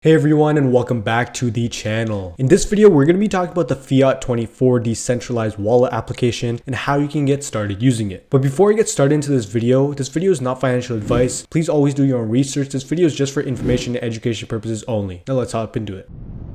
Hey everyone, and welcome back to the channel. In this video, we're going to be talking about the Fiat24 decentralized wallet application and how you can get started using it. But before I get started into this video is not financial advice. Please always do your own research. This video is just for information and education purposes only. Now let's hop into it.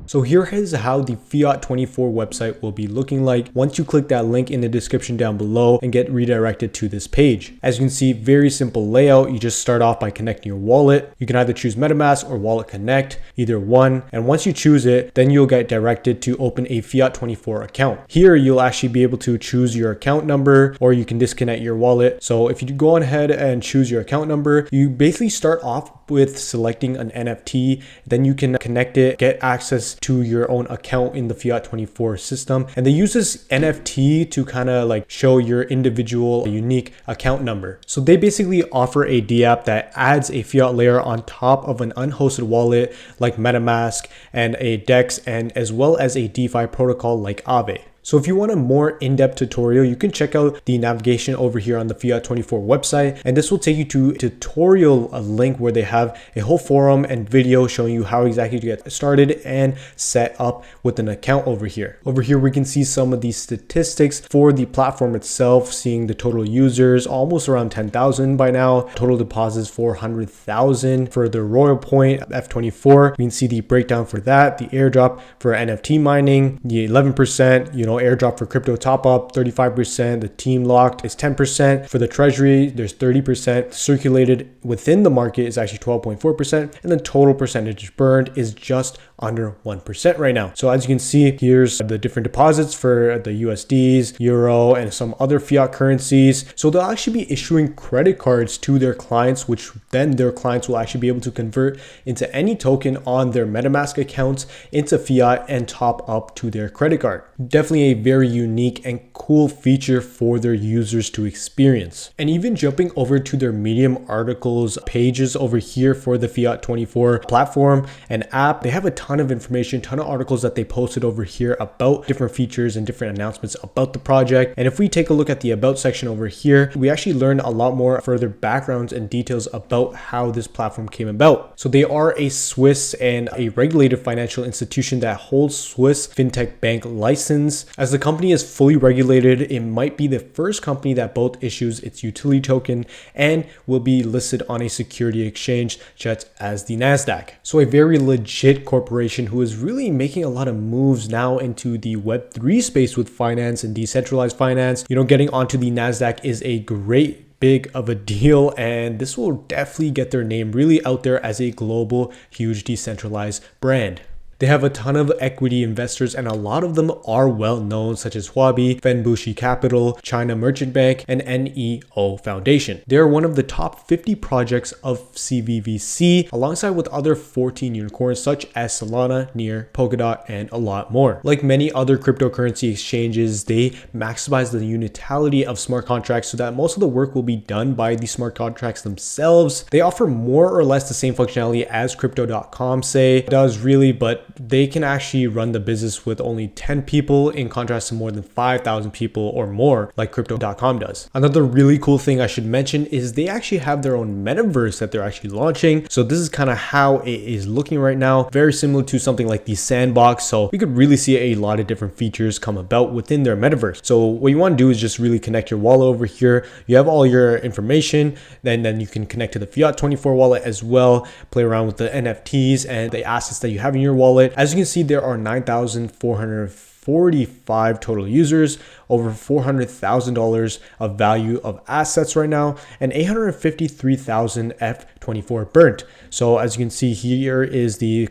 So here is how the Fiat24 website will be looking like once you click that link in the description down below and get redirected to this page. As you can see, very simple layout. You just start off by connecting your wallet. You can either choose MetaMask or Wallet Connect, either one. And once you choose it, then you'll get directed to open a Fiat24 account. Here, you'll actually be able to choose your account number, or you can disconnect your wallet. So if you go on ahead and choose your account number, you basically start off with selecting an NFT. Then you can connect it, get access to your own account in the Fiat24 system. And they use this NFT to kind of like show your individual unique account number. So they basically offer a dApp that adds a fiat layer on top of an unhosted wallet like MetaMask and a DEX, and as well as a DeFi protocol like Aave. So if you want a more in-depth tutorial, you can check out the navigation over here on the Fiat24 website. And this will take you to a tutorial link where they have a whole forum and video showing you how exactly to get started and set up with an account over here. Over here, we can see some of the statistics for the platform itself, seeing the total users, almost around 10,000 by now. Total deposits, 400,000 for the Royal Point F24. We can see the breakdown for that, the airdrop for NFT mining, the 11%, airdrop for crypto top up 35%, the team locked is 10%, for the treasury there's 30%, circulated within the market is actually 12.4%, and the total percentage burned is just under 1% right now. So as you can see, here's the different deposits for the USDs, euro, and some other fiat currencies. So they'll actually be issuing credit cards to their clients, which then their clients will actually be able to convert into any token on their MetaMask accounts into fiat and top up to their credit card. Definitely a very unique and cool feature for their users to experience. And even jumping over to their Medium articles pages over here for the Fiat24 platform and app, they have a ton of information, ton of articles that they posted over here about different features and different announcements about the project. And if we take a look at the about section over here, we actually learn a lot more further backgrounds and details about how this platform came about. So they are a Swiss and a regulated financial institution that holds Swiss fintech bank license. As the company is fully regulated, it might be the first company that both issues its utility token and will be listed on a security exchange such as the Nasdaq. So a very legit corporation who is really making a lot of moves now into the Web3 space with finance and decentralized finance. Getting onto the Nasdaq is a great big of a deal, and this will definitely get their name really out there as a global, huge decentralized brand. They have a ton of equity investors, and a lot of them are well known, such as Huobi, Fenbushi Capital, China Merchant Bank, and NEO Foundation. They are one of the top 50 projects of CVVC, alongside with other 14 unicorns such as Solana, Near, Polkadot, and a lot more. Like many other cryptocurrency exchanges, they maximize the unitality of smart contracts so that most of the work will be done by the smart contracts themselves. They offer more or less the same functionality as Crypto.com does really, but they can actually run the business with only 10 people in contrast to more than 5,000 people or more like Crypto.com does. Another really cool thing I should mention is they actually have their own metaverse that they're actually launching. So this is kind of how it is looking right now. Very similar to something like the Sandbox. So we could really see a lot of different features come about within their metaverse. So what you want to do is just really connect your wallet over here. You have all your information, then you can connect to the Fiat24 wallet as well, play around with the NFTs and the assets that you have in your wallet. As you can see, there are 9,445 total users, over $400,000 of value of assets right now, and 853,000 F24 burnt. So as you can see, here is the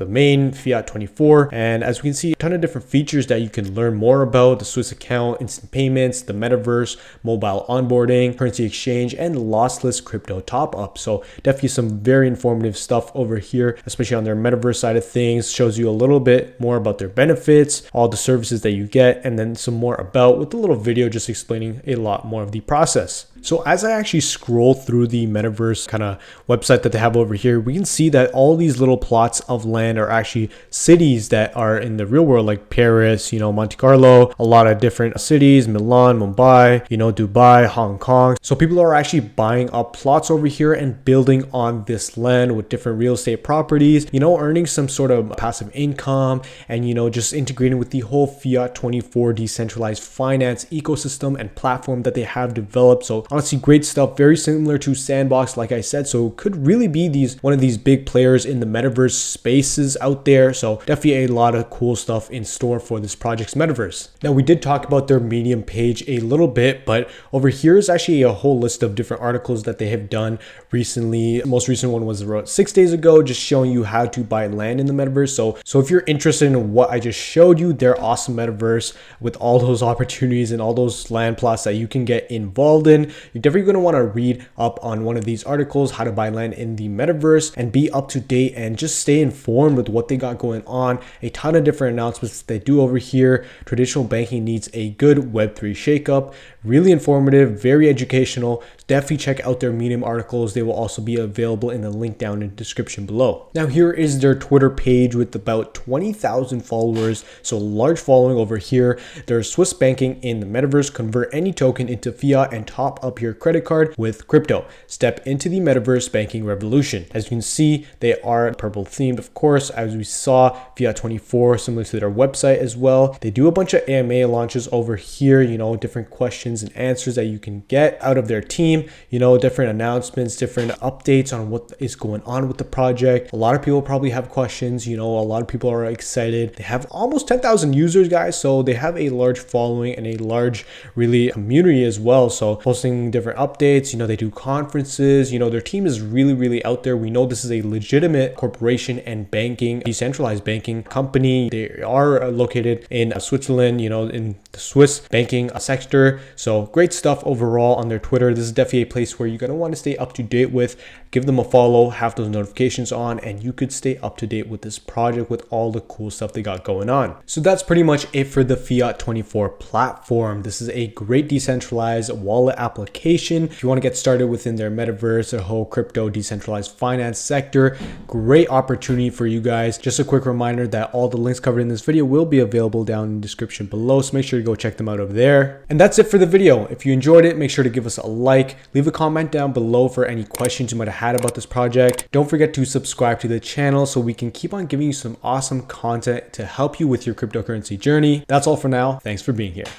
main Fiat24, and as we can see, a ton of different features that you can learn more about: the Swiss account, instant payments, the metaverse, mobile onboarding, currency exchange, and lossless crypto top up. So definitely some very informative stuff over here, especially on their metaverse side of things. Shows you a little bit more about their benefits, all the services that you get, and then some more about with a little video just explaining a lot more of the process. So as I actually scroll through the metaverse kind of website that they have over here, we can see that all these little plots of land are actually cities that are in the real world, like Paris, Monte Carlo, a lot of different cities, Milan, Mumbai, Dubai, Hong Kong. So people are actually buying up plots over here and building on this land with different real estate properties, earning some sort of passive income and, just integrating with the whole Fiat24 decentralized finance ecosystem and platform that they have developed. So honestly, great stuff, very similar to Sandbox, like I said. So could really be one of these big players in the metaverse spaces out there. So definitely a lot of cool stuff in store for this project's metaverse. Now, we did talk about their Medium page a little bit, but over here is actually a whole list of different articles that they have done recently. The most recent one was about 6 days ago, just showing you how to buy land in the metaverse. So if you're interested in what I just showed you, their awesome metaverse with all those opportunities and all those land plots that you can get involved in, you're definitely going to want to read up on one of these articles, how to buy land in the metaverse, and be up to date and just stay informed with what they got going on. A ton of different announcements they do over here. Traditional banking needs a good Web3 shakeup. Really informative, very educational. Definitely check out their Medium articles. They will also be available in the link down in the description below. Now, here is their Twitter page with about 20,000 followers. So large following over here. There's Swiss banking in the metaverse. Convert any token into fiat and top up your credit card with crypto. Step into the metaverse banking revolution. As you can see, they are purple themed, of course, as we saw Fiat24, similar to their website as well. They do a bunch of AMA launches over here, different questions and answers that you can get out of their team, different announcements, different updates on what is going on with the project. A lot of people probably have questions, a lot of people are excited. They have almost 10,000 users, guys, so they have a large following and a large really community as well. So posting different updates, they do conferences, their team is really out there. We know this is a legitimate corporation and banking, decentralized banking company. They are located in Switzerland, in the Swiss banking sector. So great stuff overall on their Twitter. This is definitely a place where you're going to want to stay up to date with. Give them a follow, have those notifications on, and you could stay up to date with this project with all the cool stuff they got going on. So that's pretty much it for the Fiat24 platform. This is a great decentralized wallet application. If you want to get started within their metaverse, their whole crypto decentralized finance sector, great opportunity for you guys. Just a quick reminder that all the links covered in this video will be available down in the description below. So make sure to go check them out over there. And that's it for the video. If you enjoyed it, make sure to give us a like, leave a comment down below for any questions you might have had about this project. Don't forget to subscribe to the channel so we can keep on giving you some awesome content to help you with your cryptocurrency journey. That's all for now. Thanks for being here.